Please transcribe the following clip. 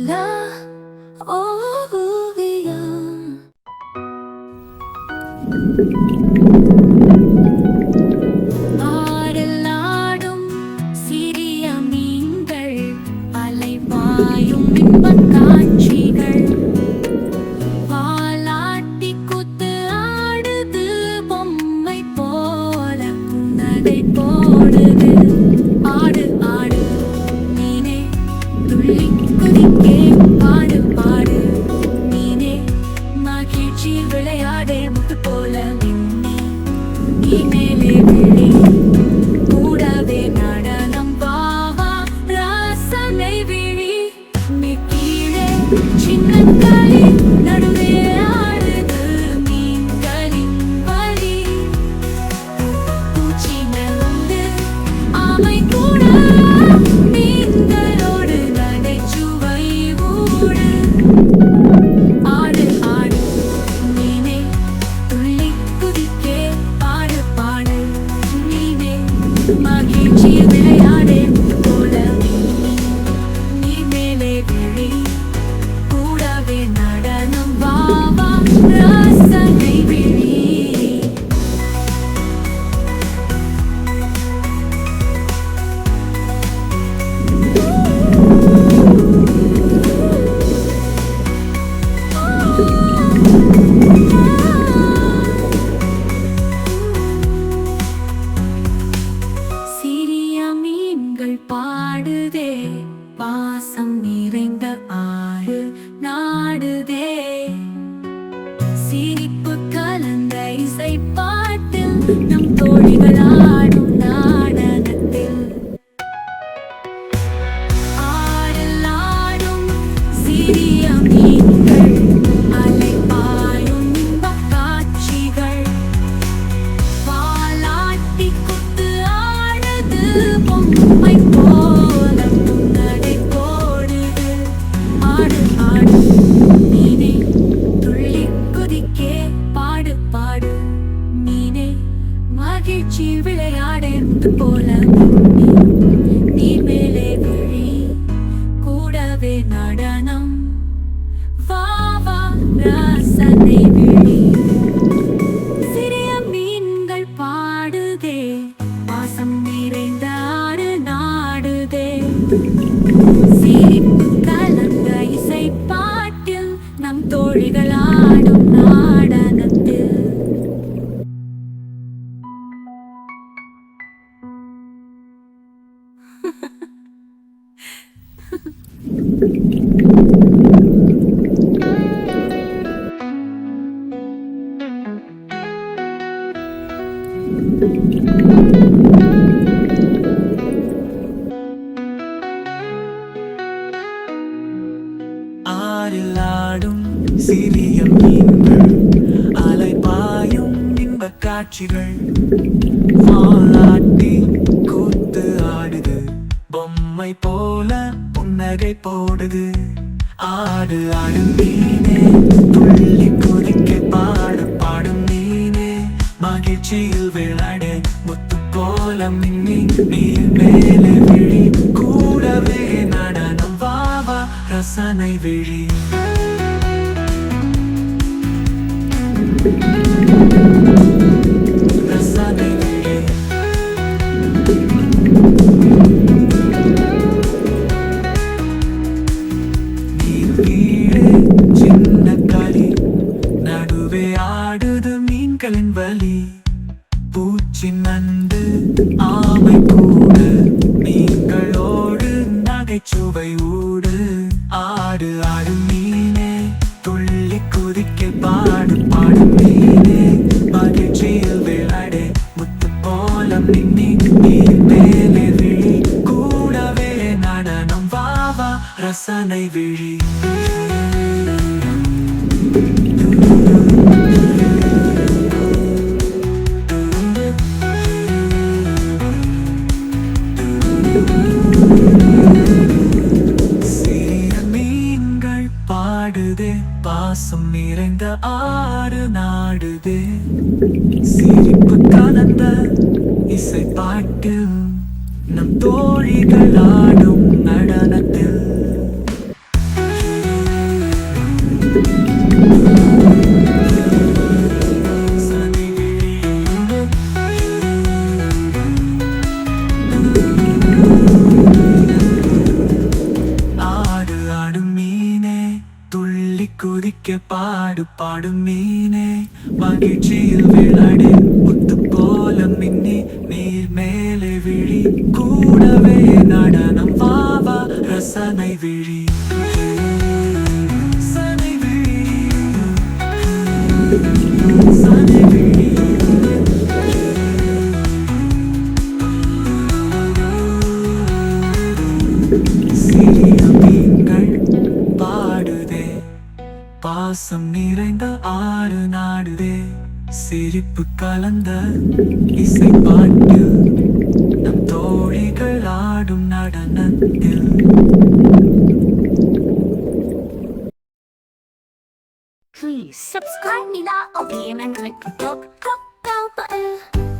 நிலா ஓவியம். ஆறில் ஆடும் சிறிய மீன்கள், அலைபாயும் இன்பக் காட்சிகள், வாலாட்டி கூத்து ஆடுது பொம்மை போல புன்னகை போடுது. ஆடு ஆடு மீனே, துள்ளி குதிக்கே பாடு பாடு மீனே, மகிழ்ச்சி விளையாடே முத்து போல மின்னி. நீ மேலே விழி, கூடவே நடனம் வா வா ரசனை விழி. நீ கீழே சின்ன களி, நடுவே ஆடுது மீன்களின் வழி. பூச்சி மெல்லுண்டு ஆமை கூட, மீன்களோடு நகைச்சுவை ஊடு. ஆடு ஆடு மீனே, துள்ளி குதிக்கே பாடு பாடு மீனே, மகிழ்ச்சி விளையாடே முத்து போல மின்னி. நீ மேலே விழி, கூடவே நடனம் வா வா ரசனை விழி. சிறிய மீன்கள் பாடுதே, பாசம் நிறைந்த ஆறு நாடுதே. சிரிப்பு கலந்த இசை பாட்டில் நம் தோழிகள் ஆடும் நாடகத்தில். ஆறில் ஆடும் சிறிய மீன்கள், அலைபாயும் இன்பக் காட்சிகள், வாலாட்டி கூத்து ஆடுது பொம்மை போல புன்னகை போடுது. ஆடு ஆடு மீனே, துள்ளி குதிக்கே பாடு பாடு மீனே, மகிழ்ச்சி விளையாடே முத்து போல மின்னி. நீ மேலே விழி, கூடவே நடனம் வா வா ரசனை விழி. சிறிய மீன்கள் பாடுதே, பாசம் நிறைந்த ஆறு நாடுதே. சிரிப்பு கலந்த இசை பாட்டில் நம் தோழிகள் ஆடும் நாடகத்தில். ஆறில் ஆடும் சிறிய மீன்கள், அலைபாயும் இன்பக் காட்சிகள், வாலாட்டி கூத்து ஆடுது பொம்மை போல புன்னகை போடுது. ஆடு ஆடு மீனே, துள்ளி குதிக்க பாடு பாடு மீனே, மகிழ்ச்சியில் விளையாடு முத்து போல மின்னி. நீ மேலே விழி, கூடவே நடனம் வா வா ரசனை விழி. ரசனை விழி. நீர் கீழே சின்ன களி, நடுவே ஆடுது மீன்களின் வழி. பூச்சி நண்டு ஆமை கூட, மீன்களோடு நகைச்சுவை ஊடு. ஆடு ஆடு மீனே, துள்ளி குதிக்க பாடு பாடு மீனே, மகிழ்ச்சியில் விளையாடே முத்து போல மின்னி. நீ மேலே விழி, கூடவே நடனம் வா வா ரசனை விழி. சிறிய மீன்கள் பாடுதே, பாசம் நிறைந்த ஆறு நாடுதே. சிரிப்பு கலந்த இசை பாட்டில் நம் தோழிகள் ஆடும் நடனத்தில் குதிக்க பாடும் மீனே மகிழ்ச்சியில் விளையாடு முத்து போல மின்னி நீர் மேலே விழி கூடவே நடனம் வாவா ரசனை விழி சனை விழி சனை விழி சிறிய மீன்கள் பாடுதே பாசம் நிறைந்த ஆறு நாடுதே சிரிப்பு கலந்த இசை பாட்டில் நம் தோழிகள் ஆடும் நடனத்தில் Please subscribe Nila OPM and click the bell button.